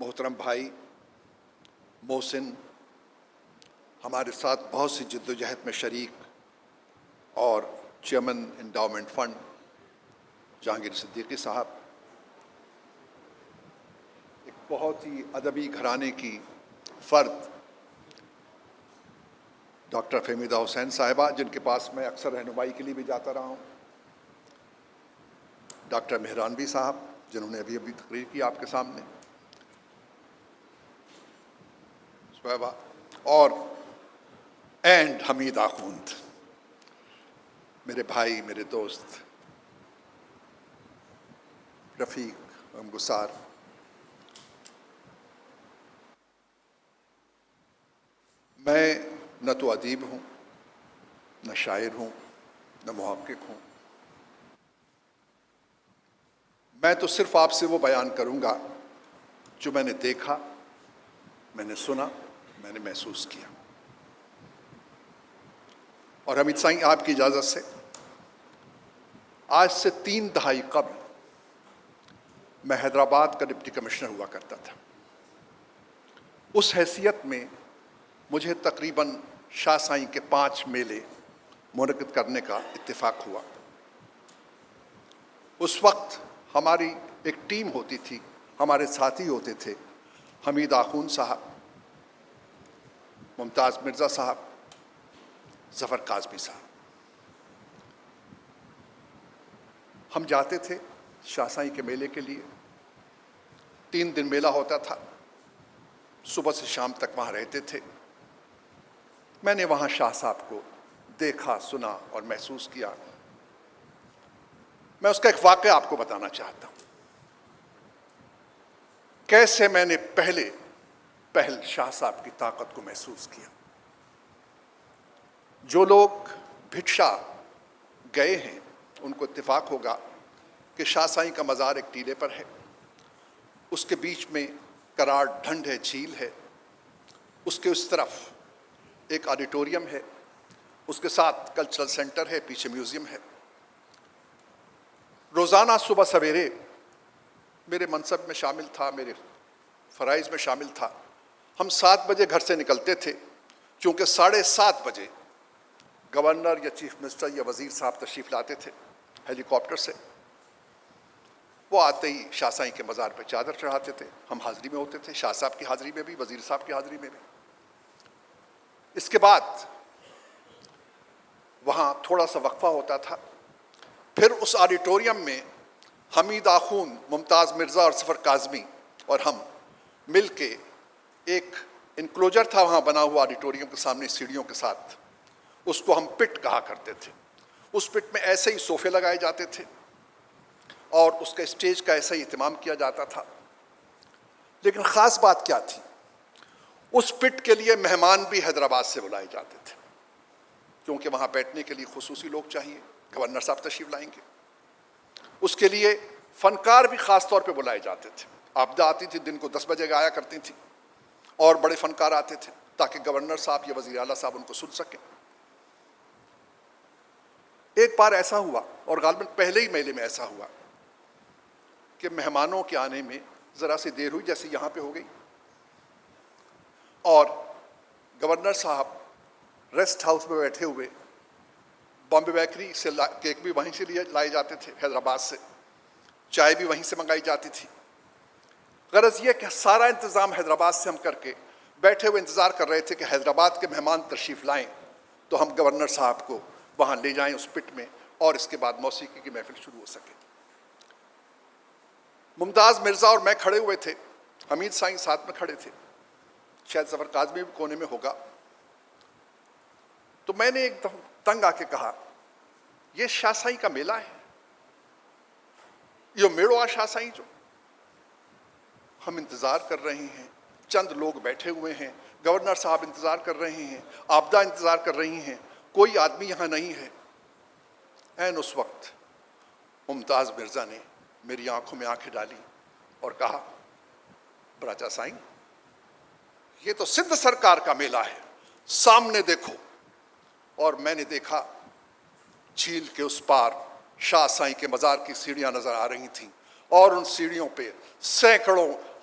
محترم بھائی محسن ہمارے ساتھ بہت سی جدوجہد میں شریک اور chairman endowment fund Jahangir Siddiqui صاحب، ایک بہت ہی ادبی گھرانے کی فرد ڈاکٹر فہمیدہ حسین صاحبہ، جن کے پاس میں اکثر رہنمائی کے لیے بھی جاتا رہا ہوں، ڈاکٹر مہرانوی صاحب جنہوں نے ابھی تقریر کی آپ کے سامنے، اور اینڈ حمید آخوند، میرے بھائی، میرے دوست رفیق غمگسار۔ میں نہ تو ادیب ہوں، نہ شاعر ہوں، نہ محقق ہوں، میں تو صرف آپ سے وہ بیان کروں گا جو میں نے دیکھا، میں نے سنا، میں نے محسوس کیا۔ اور حمید سائیں، آپ کی اجازت سے آج سے 3 دہائی قبل میں حیدرآباد کا ڈپٹی کمشنر ہوا کرتا تھا۔ اس حیثیت میں مجھے تقریباً شاہ سائیں کے 5 میلے منعقد کرنے کا اتفاق ہوا۔ اس وقت ہماری ایک ٹیم ہوتی تھی، ہمارے ساتھی ہوتے تھے حمید آخوند صاحب، ممتاز مرزا صاحب، ظفر کاظمی صاحب۔ ہم جاتے تھے شاہ سائیں کے میلے کے لیے، 3 دن میلہ ہوتا تھا، صبح سے شام تک وہاں رہتے تھے۔ میں نے وہاں شاہ صاحب کو دیکھا، سنا اور محسوس کیا۔ میں اس کا ایک واقعہ آپ کو بتانا چاہتا ہوں، کیسے میں نے پہل شاہ صاحب کی طاقت کو محسوس کیا۔ جو لوگ بھٹشا گئے ہیں ان کو اتفاق ہوگا کہ شاہ سائیں کا مزار ایک ٹیلے پر ہے، اس کے بیچ میں کراڑ ڈھنڈ ہے، جھیل ہے، اس کے اس طرف ایک آڈیٹوریم ہے، اس کے ساتھ کلچرل سینٹر ہے، پیچھے میوزیم ہے۔ روزانہ صبح سویرے میرے منصب میں شامل تھا، میرے فرائض میں شامل تھا، ہم 7 بجے گھر سے نکلتے تھے، چونکہ 7:30 بجے گورنر یا چیف منسٹر یا وزیر صاحب تشریف لاتے تھے ہیلی کاپٹر سے۔ وہ آتے ہی شاہ سائیں کے مزار پہ چادر چڑھاتے تھے، ہم حاضری میں ہوتے تھے، شاہ صاحب کی حاضری میں بھی، وزیر صاحب کی حاضری میں بھی۔ اس کے بعد وہاں تھوڑا سا وقفہ ہوتا تھا، پھر اس آڈیٹوریم میں حمید آخوند، ممتاز مرزا اور ظفر کاظمی اور ہم مل کے، ایک انکلوجر تھا وہاں بنا ہوا آڈیٹوریم کے سامنے سیڑھیوں کے ساتھ، اس کو ہم پٹ کہا کرتے تھے۔ اس پٹ میں ایسے ہی صوفے لگائے جاتے تھے اور اس کے اسٹیج کا ایسا ہی اہتمام کیا جاتا تھا۔ لیکن خاص بات کیا تھی، اس پٹ کے لیے مہمان بھی حیدرآباد سے بلائے جاتے تھے، کیونکہ وہاں بیٹھنے کے لیے خصوصی لوگ چاہیے، گورنر صاحب تشریف لائیں گے۔ اس کے لیے فنکار بھی خاص طور پہ بلائے جاتے تھے۔ آپدہ آتی تھی، دن کو 10 بجے آیا کرتی تھی، اور بڑے فنکار آتے تھے تاکہ گورنر صاحب یا وزیر اعلیٰ صاحب ان کو سن سکیں۔ ایک بار ایسا ہوا، اور غالباً پہلے ہی میلے میں ایسا ہوا، کہ مہمانوں کے آنے میں ذرا سی دیر ہوئی، جیسے یہاں پہ ہو گئی، اور گورنر صاحب ریسٹ ہاؤس میں بیٹھے ہوئے، بامبے بیکری سے کیک بھی وہیں سے لائے جاتے تھے، حیدرآباد سے چائے بھی وہیں سے منگائی جاتی تھی۔ غرض یہ کہ سارا انتظام حیدرآباد سے ہم کر کے بیٹھے ہوئے انتظار کر رہے تھے کہ حیدرآباد کے مہمان تشریف لائیں تو ہم گورنر صاحب کو وہاں لے جائیں اس پٹ میں، اور اس کے بعد موسیقی کی محفل شروع ہو سکے۔ ممتاز مرزا اور میں کھڑے ہوئے تھے، حمید سائیں ساتھ میں کھڑے تھے، شاید ظفر کاظمی بھی کونے میں ہوگا۔ تو میں نے ایک دم تنگ آ کے کہا، یہ شاہ سائیں کا میلہ ہے، یہ میڑو آ شاہ سائیں جو ہم انتظار کر رہے ہیں، چند لوگ بیٹھے ہوئے ہیں، گورنر صاحب انتظار کر رہے ہیں، آپدہ انتظار کر رہی ہیں، کوئی آدمی یہاں نہیں ہے۔ عین اس وقت ممتاز مرزا نے میری آنکھوں میں آنکھیں ڈالی اور کہا، براجا سائیں، یہ تو سندھ سرکار کا میلہ ہے، سامنے دیکھو۔ اور میں نے دیکھا جھیل کے اس پار شاہ سائیں کے مزار کی سیڑھیاں نظر آ رہی تھیں، اور ان سیڑھیوں پہ سینکڑوں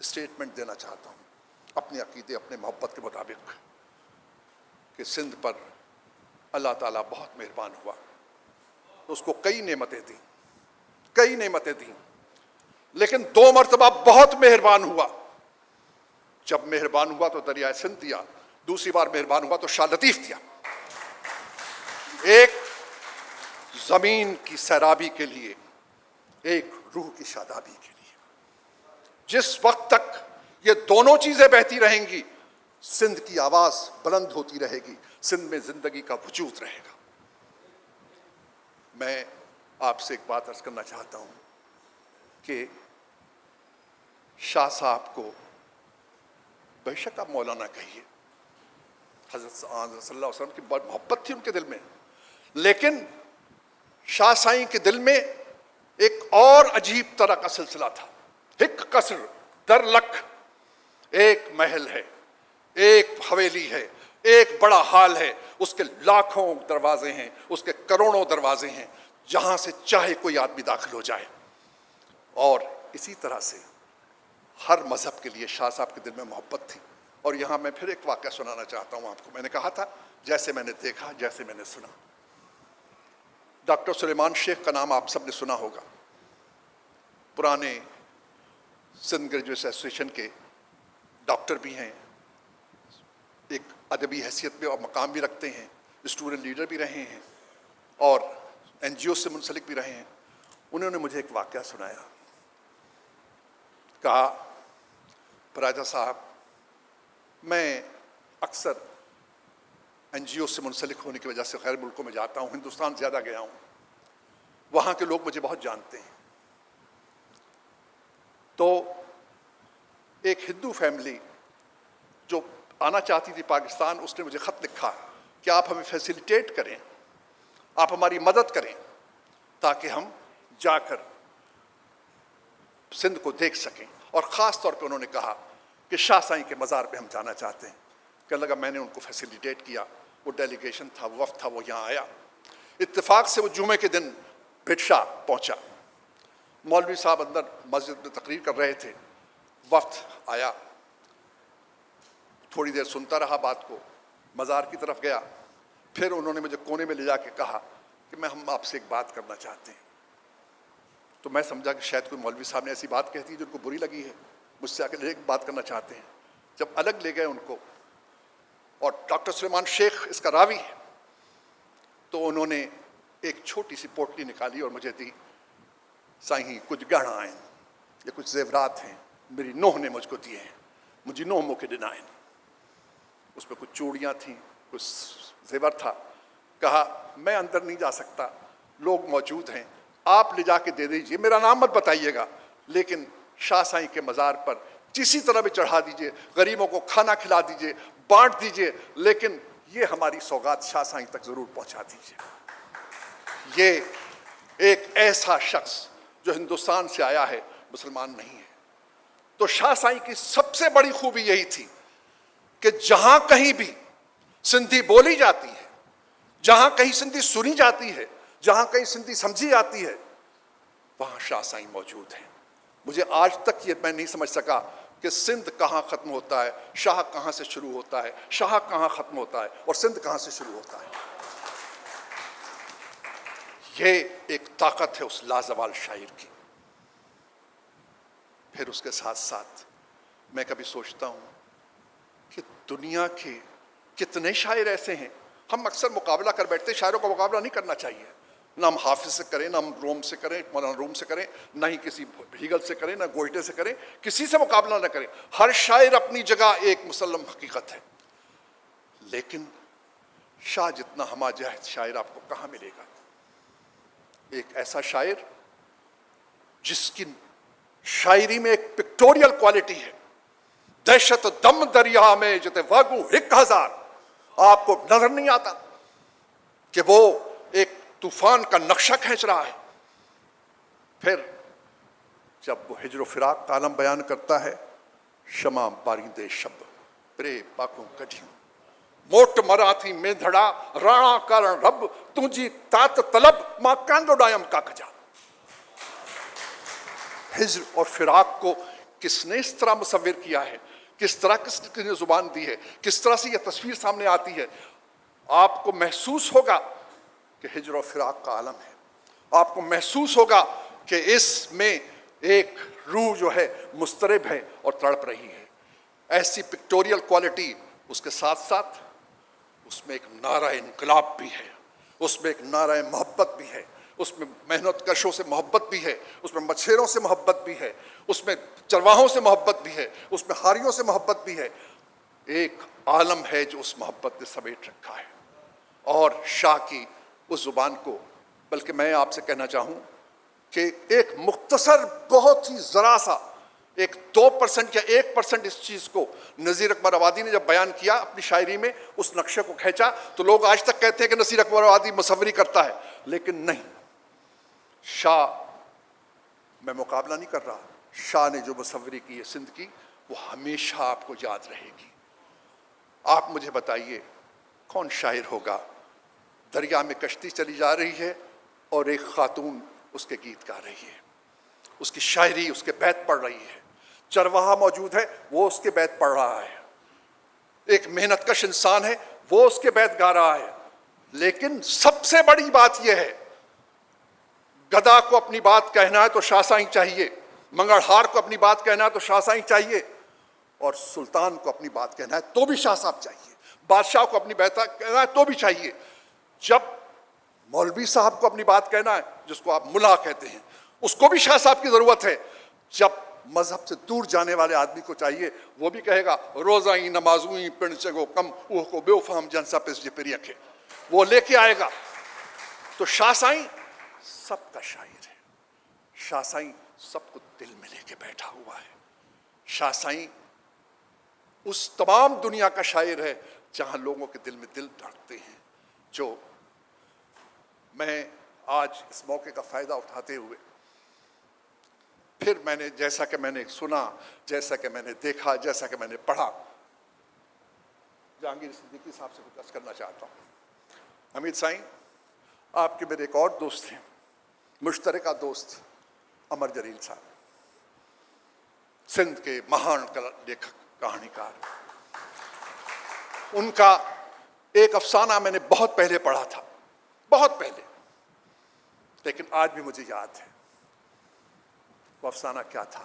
اسٹیٹمنٹ دینا چاہتا ہوں اپنے عقیدے اپنے محبت کے مطابق کہ سندھ پر اللہ تعالیٰ بہت مہربان ہوا، اس کو کئی نعمتیں دیں، لیکن 2 مرتبہ بہت مہربان ہوا۔ جب مہربان ہوا تو دریائے سندھ دیا، دوسری بار مہربان ہوا تو شاہ لطیف دیا۔ ایک زمین کی سیرابی کے لیے، ایک روح کی شادابی کے لیے۔ جس وقت تک یہ دونوں چیزیں بہتی رہیں گی، سندھ کی آواز بلند ہوتی رہے گی، سندھ میں زندگی کا وجود رہے گا۔ میں آپ سے ایک بات عرض کرنا چاہتا ہوں کہ شاہ صاحب کو بے شک آپ مولانا کہیے، حضرت صلی اللہ علیہ وسلم کی بہت محبت تھی ان کے دل میں، لیکن شاہ سائیں کے دل میں ایک اور عجیب طرح کا سلسلہ تھا۔ ہک قصر در لکھ، ایک محل ہے، ایک حویلی ہے، ایک بڑا ہال ہے، اس کے لاکھوں دروازے ہیں، اس کے کروڑوں دروازے ہیں، جہاں سے چاہے کوئی آدمی داخل ہو جائے۔ اور اسی طرح سے ہر مذہب کے لیے شاہ صاحب کے دل میں محبت تھی۔ اور یہاں میں پھر ایک واقعہ سنانا چاہتا ہوں آپ کو۔ میں نے کہا تھا جیسے میں نے دیکھا، جیسے میں نے سنا۔ ڈاکٹر سلیمان شیخ کا نام آپ سب نے سنا ہوگا، پرانے سندھ گریجویٹ ایسوسیشن کے ڈاکٹر بھی ہیں، ایک ادبی حیثیت پہ اور مقام بھی رکھتے ہیں، اسٹوڈنٹ لیڈر بھی رہے ہیں اور این جی او سے منسلک بھی رہے ہیں۔ انہوں نے مجھے ایک واقعہ سنایا، کہا پراجا صاحب میں اکثر این جی او سے منسلک ہونے کی وجہ سے غیر ملکوں میں جاتا ہوں، ہندوستان زیادہ گیا ہوں، وہاں کے لوگ مجھے بہت جانتے ہیں۔ تو ایک ہندو فیملی جو آنا چاہتی تھی پاکستان، اس نے مجھے خط لکھا کہ آپ ہمیں فیسیلیٹیٹ کریں، آپ ہماری مدد کریں تاکہ ہم جا کر سندھ کو دیکھ سکیں۔ اور خاص طور پہ انہوں نے کہا کہ شاہ سائیں کے مزار پہ ہم جانا چاہتے ہیں۔ کہ لگا میں نے ان کو فیسیلیٹیٹ کیا، وہ ڈیلیگیشن تھا، وہ وفد تھا، وہ یہاں آیا۔ اتفاق سے وہ جمعے کے دن بھٹشا پہنچا، مولوی صاحب اندر مسجد میں تقریر کر رہے تھے، وفد آیا، تھوڑی دیر سنتا رہا بات کو، مزار کی طرف گیا، پھر انہوں نے مجھے کونے میں لے جا کے کہا کہ ہم آپ سے ایک بات کرنا چاہتے ہیں۔ تو میں سمجھا کہ شاید کوئی مولوی صاحب نے ایسی بات کہتی ہے جو ان کو بری لگی ہے، مجھ سے آ کے ایک بات کرنا چاہتے ہیں۔ جب الگ لے گئے ان کو، اور ڈاکٹر سلیمان شیخ اس کا راوی ہے، تو انہوں نے ایک چھوٹی سی پوٹلی نکالی اور مجھے دی۔ سائیں کچھ گہنا ہیں، یہ کچھ زیورات ہیں، میری نوح نے مجھ کو دیے ہیں، مجھے نوح موقع ڈنائیں۔ اس میں کچھ چوڑیاں تھیں، کچھ زیور تھا۔ کہا میں اندر نہیں جا سکتا، لوگ موجود ہیں، آپ لے جا کے دے دیجئے، میرا نام مت بتائیے گا، لیکن شاہ سائیں کے مزار پر کسی طرح بھی چڑھا دیجئے، غریبوں کو کھانا کھلا دیجئے، بانٹ دیجئے، لیکن یہ ہماری سوغات شاہ سائیں تک ضرور پہنچا دیجئے۔ یہ ایک ایسا شخص جو ہندوستان سے آیا ہے، مسلمان نہیں ہے۔ تو شاہ سائیں کی سب سے بڑی خوبی یہی تھی کہ جہاں کہیں بھی سندھی بولی جاتی ہے، جہاں کہیں سندھی سنی جاتی ہے، جہاں کہیں سندھی سمجھی جاتی ہے، وہاں شاہ سائیں موجود ہیں۔ مجھے آج تک یہ میں نہیں سمجھ سکا کہ سندھ کہاں ختم ہوتا ہے، شاہ کہاں سے شروع ہوتا ہے، شاہ کہاں ختم ہوتا ہے، اور سندھ کہاں سے شروع ہوتا ہے۔ یہ ایک طاقت ہے اس لازوال شاعر کی۔ پھر اس کے ساتھ ساتھ میں کبھی سوچتا ہوں کہ دنیا کے کتنے شاعر ایسے ہیں، ہم اکثر مقابلہ کر بیٹھتے، شاعروں کا مقابلہ نہیں کرنا چاہیے، نہ ہم حافظ سے کریں، نہ ہم روم سے کریں، مولانا روم سے کریں، نہ ہی کسی ہیگل سے کریں، نہ گوئٹے سے کریں، کسی سے مقابلہ نہ کریں۔ ہر شاعر اپنی جگہ ایک مسلم حقیقت ہے، لیکن شاہ جتنا ہمہ جہد شاعر آپ کو کہاں ملے گا؟ ایک ایسا شاعر جس کی شاعری میں ایک پکٹوریل کوالٹی ہے، دہشت دم دریا میں جتے واگو 1000، آپ کو نظر نہیں آتا کہ وہ ایک طوفان کا نقشہ کھینچ رہا ہے۔ پھر جب وہ ہجر و فراق کا عالم بیان کرتا ہے، شمع باریندے شب پرے پاکوں کجیوں موٹ مرا تھی میں دھڑا رانا کارن رب تجھی تات طلب ماں کاندو ڈائم کا کجا۔ ہجر اور فراق کو کس نے اس طرح مصور کیا ہے, کس طرح کس نے زبان دی ہے, کس طرح سے یہ تصویر سامنے آتی ہے. آپ کو محسوس ہوگا کہ ہجر و فراق کا عالم ہے. آپ کو محسوس ہوگا کہ اس میں ایک روح جو ہے مضطرب ہے اور تڑپ رہی ہے. ایسی پکٹوریل کوالٹی, اس کے ساتھ ساتھ اس میں ایک نعرہ انقلاب بھی ہے, اس میں ایک نعرہ محبت بھی ہے, اس میں محنت کشوں سے محبت بھی ہے, اس میں مچھیروں سے محبت بھی ہے, اس میں چرواہوں سے محبت بھی ہے, اس میں ہاریوں سے محبت بھی ہے. ایک عالم ہے جو اس محبت نے سمیٹ رکھا ہے. اور شاہ کی اس زبان کو, بلکہ میں آپ سے کہنا چاہوں کہ ایک مختصر بہت ہی ذرا سا ایک 2% یا 1% اس چیز کو نذیر اکبر آبادی نے جب بیان کیا اپنی شاعری میں, اس نقشے کو کھینچا, تو لوگ آج تک کہتے ہیں کہ نذیر اکبر آبادی مصوری کرتا ہے, لیکن نہیں. شاہ, میں مقابلہ نہیں کر رہا, شاہ نے جو مصوری کی ہے سندھ کی, وہ ہمیشہ آپ کو یاد رہے گی. آپ مجھے بتائیے کون شاعر ہوگا, دریا میں کشتی چلی جا رہی ہے اور ایک خاتون اس کے گیت گا رہی ہے, اس کی شاعری, اس کے بیت پڑھ رہی ہے, چرواہا موجود ہے وہ اس کے بیت پڑھ رہا ہے, ایک محنت کش انسان ہے وہ اس کے بیت گا رہا ہے. لیکن سب سے بڑی بات یہ ہے, گدھا کو اپنی بات کہنا ہے تو شاہ سائیں چاہیے, منگڑہار کو اپنی بات کہنا ہے تو شاہ سائیں چاہیے, اور سلطان کو اپنی بات کہنا ہے تو بھی شاہ صاحب چاہیے, بادشاہ کو اپنی بات کہنا ہے تو بھی چاہیے. جب مولوی صاحب کو اپنی بات کہنا ہے, جس کو آپ ملا کہتے ہیں, اس کو بھی شاہ صاحب کی ضرورت ہے. جب مذہب سے دور جانے والے آدمی کو چاہیے, وہ بھی کہے گا روزائیں نمازوئیں پڑھ چگو کم اوہ کو بے فہم جنسا پس جپری رکھے, وہ لے کے آئے گا. تو شاہ سائیں سب کا شاعر ہے, شاہ سائیں سب کو دل میں لے کے بیٹھا ہوا ہے. شاہ سائیں اس تمام دنیا کا شاعر ہے جہاں لوگوں کے دل میں دل دھڑکتے ہیں. جو میں آج اس موقع کا فائدہ اٹھاتے ہوئے, پھر میں نے جیسا کہ میں نے سنا, جیسا کہ میں نے دیکھا, جیسا کہ میں نے پڑھا, جہانگیر صدیقی صاحب سے کچھ عرض کرنا چاہتا ہوں. حمید سائیں, آپ کے میرے ایک اور دوست ہیں, مشترکہ دوست, امر جلیل صاحب, سندھ کے مہان لیکھک, کہانی کار. ان کا ایک افسانہ میں نے بہت پہلے پڑھا تھا, بہت پہلے, لیکن آج بھی مجھے یاد ہے. وہ افسانہ کیا تھا؟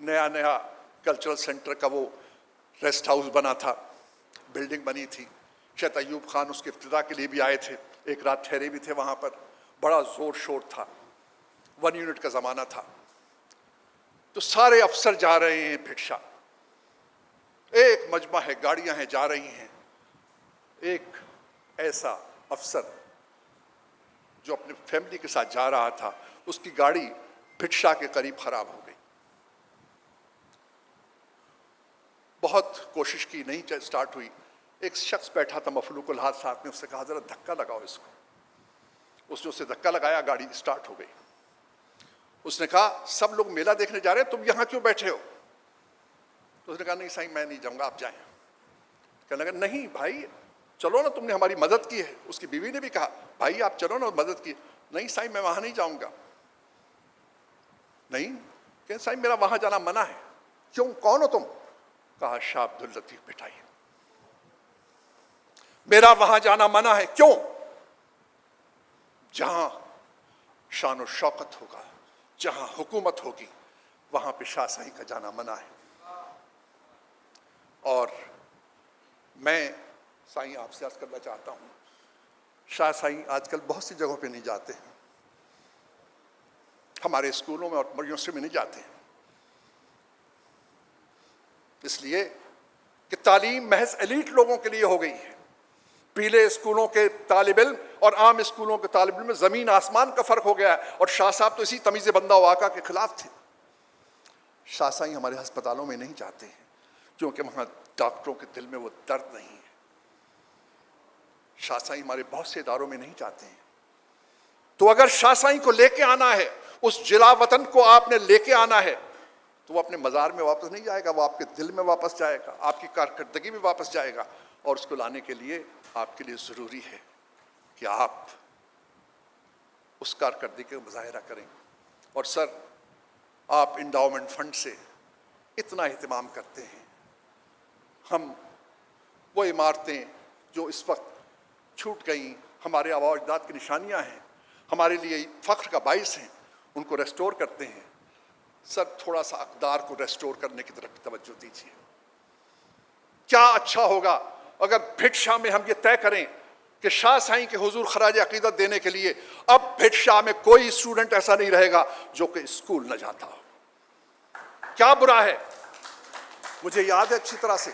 نیا نیا کلچرل سینٹر کا وہ ریسٹ ہاؤس بنا تھا, بلڈنگ بنی تھی. شیخ ایوب خان اس کے افتتاح کے لیے بھی آئے تھے, ایک رات ٹھہرے بھی تھے وہاں پر. بڑا زور شور تھا, 1 یونٹ کا زمانہ تھا. تو سارے افسر جا رہے ہیں بھٹشا, ایک مجمع ہے, گاڑیاں ہیں جا رہی ہیں. ایک ایسا افسر جو اپنے فیملی کے ساتھ جا رہا تھا, اس کی گاڑی بھٹشا کے قریب خراب ہو گئی. بہت کوشش کی, نہیں سٹارٹ ہوئی. ایک شخص بیٹھا تھا مفلوق الحال ساتھ میں, اس سے کہا ذرا دھکا لگاؤ اس کو. اس نے اسے دھکا لگایا, گاڑی سٹارٹ ہو گئی. اس نے کہا سب لوگ میلہ دیکھنے جا رہے ہیں, تم یہاں کیوں بیٹھے ہو؟ تو اس نے کہا نہیں سائیں میں نہیں جاؤں گا, آپ جائیں. کہنے لگا نہیں بھائی چلو نا, تم نے ہماری مدد کی ہے. اس کی بیوی نے بھی کہا بھائی آپ چلو نا, مدد کی. نہیں سائیں میں وہاں نہیں جاؤں گا. نہیں کہ سائیں میرا وہاں جانا منع ہے. کیوں, کون ہو تم؟ کہا شاہ عبد اللطیف بٹائی. میرا وہاں جانا منع ہے. کیوں؟ جہاں شان و شوکت ہوگا, جہاں حکومت ہوگی, وہاں پہ شاہ سائیں کا جانا منع ہے. اور میں سائیں آپ سے عرض کرنا چاہتا ہوں, شاہ سائیں آج کل بہت سی جگہوں پہ نہیں جاتے ہیں, ہمارے اسکولوں میں اور یونیورسٹی میں نہیں جاتے ہیں, اس لیے کہ تعلیم محض ایلیٹ لوگوں کے لیے ہو گئی ہے. پیلے اسکولوں کے طالب علم اور عام اسکولوں کے طالب علم میں زمین آسمان کا فرق ہو گیا ہے. اور شاہ صاحب تو اسی تمیز بندہ واقعہ کے خلاف تھے. شاہ سائیں ہمارے ہسپتالوں میں نہیں جاتے ہیں کیونکہ وہاں ڈاکٹروں کے دل میں وہ درد نہیں ہے. شاہ سائیں ہمارے بہت سے اداروں میں نہیں جاتے ہیں. تو اگر شاہ سائیں کو لے کے آنا ہے, اس جلا وطن کو آپ نے لے کے آنا ہے, تو وہ اپنے مزار میں واپس نہیں جائے گا, وہ آپ کے دل میں واپس جائے گا, آپ کی کارکردگی میں واپس جائے گا. اور اس کو لانے کے لیے آپ کے لیے ضروری ہے کہ آپ اس کارکردگی کا مظاہرہ کریں. اور سر آپ انڈاؤمنٹ فنڈ سے اتنا اہتمام کرتے ہیں. ہم وہ عمارتیں جو اس وقت چھوٹ گئیں، ہمارے آباء و اجداد کی نشانیاں ہیں، ہمارے لیے فخر کا باعث ہیں، ان کو ریسٹور کرتے ہیں. سر تھوڑا سا اقدار کو ریسٹور کرنے کی طرف توجہ دیجیے. کیا اچھا ہوگا اگر بھٹ شاہ میں ہم یہ طے کریں کہ شاہ سائیں کے حضور خراج عقیدت دینے کے لیے اب بھٹ شاہ میں کوئی اسٹوڈنٹ ایسا نہیں رہے گا جو کہ اسکول نہ جاتا ہو. کیا برا ہے؟ مجھے یاد ہے اچھی طرح سے،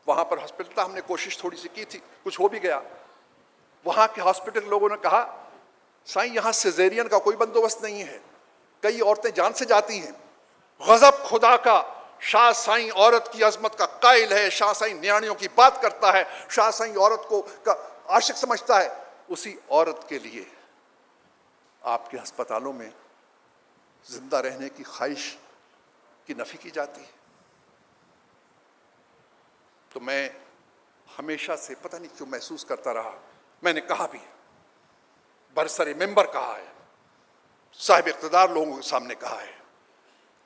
وہاں پر ہاسپٹل تھا، ہم نے کوشش تھوڑی سی کی تھی، کچھ ہو بھی گیا. وہاں کے ہاسپٹل لوگوں نے کہا سائیں یہاں سیزیرین کا کوئی بندوبست نہیں ہے، کئی عورتیں جان سے جاتی ہیں. غضب خدا کا. شاہ سائیں عورت کی عظمت کا قائل ہے، شاہ سائیں نیاڑیوں کی بات کرتا ہے، شاہ سائیں عورت کو عاشق سمجھتا ہے. اسی عورت کے لیے آپ کے ہسپتالوں میں زندہ رہنے کی خواہش کی نفی کی جاتی ہے. تو میں ہمیشہ سے پتہ نہیں کیوں محسوس کرتا رہا، میں نے کہا بھی ہے، برسر ممبر کہا ہے، صاحب اقتدار لوگوں کے سامنے کہا ہے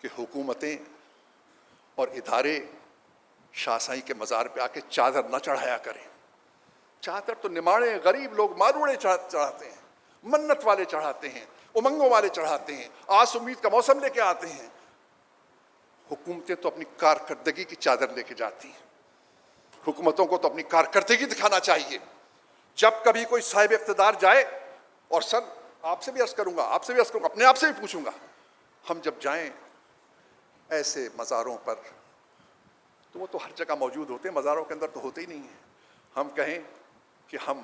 کہ حکومتیں اور ادارے شاہ سائیں کے مزار پہ آ کے چادر نہ چڑھایا کریں. چادر تو نماڑے غریب لوگ ماروڑے چڑھاتے ہیں، منت والے چڑھاتے ہیں، امنگوں والے چڑھاتے ہیں، آس امید کا موسم لے کے آتے ہیں. حکومتیں تو اپنی کارکردگی کی چادر لے کے جاتی ہیں. حکومتوں کو تو اپنی کارکردگی دکھانا چاہیے. جب کبھی کوئی صاحب اقتدار جائے، اور سر آپ سے بھی عرض کروں گا، اپنے آپ سے بھی پوچھوں گا، ہم جب جائیں ایسے مزاروں پر تو وہ تو ہر جگہ موجود ہوتے ہیں، مزاروں کے اندر تو ہوتے ہی نہیں ہیں. ہم کہیں کہ ہم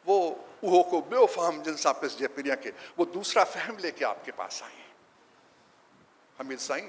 وہ اوہو کو بے فہم جنسا پس جے پریا کے وہ دوسرا فہم لے کے آپ کے پاس آئے ہیں. حمید سائیں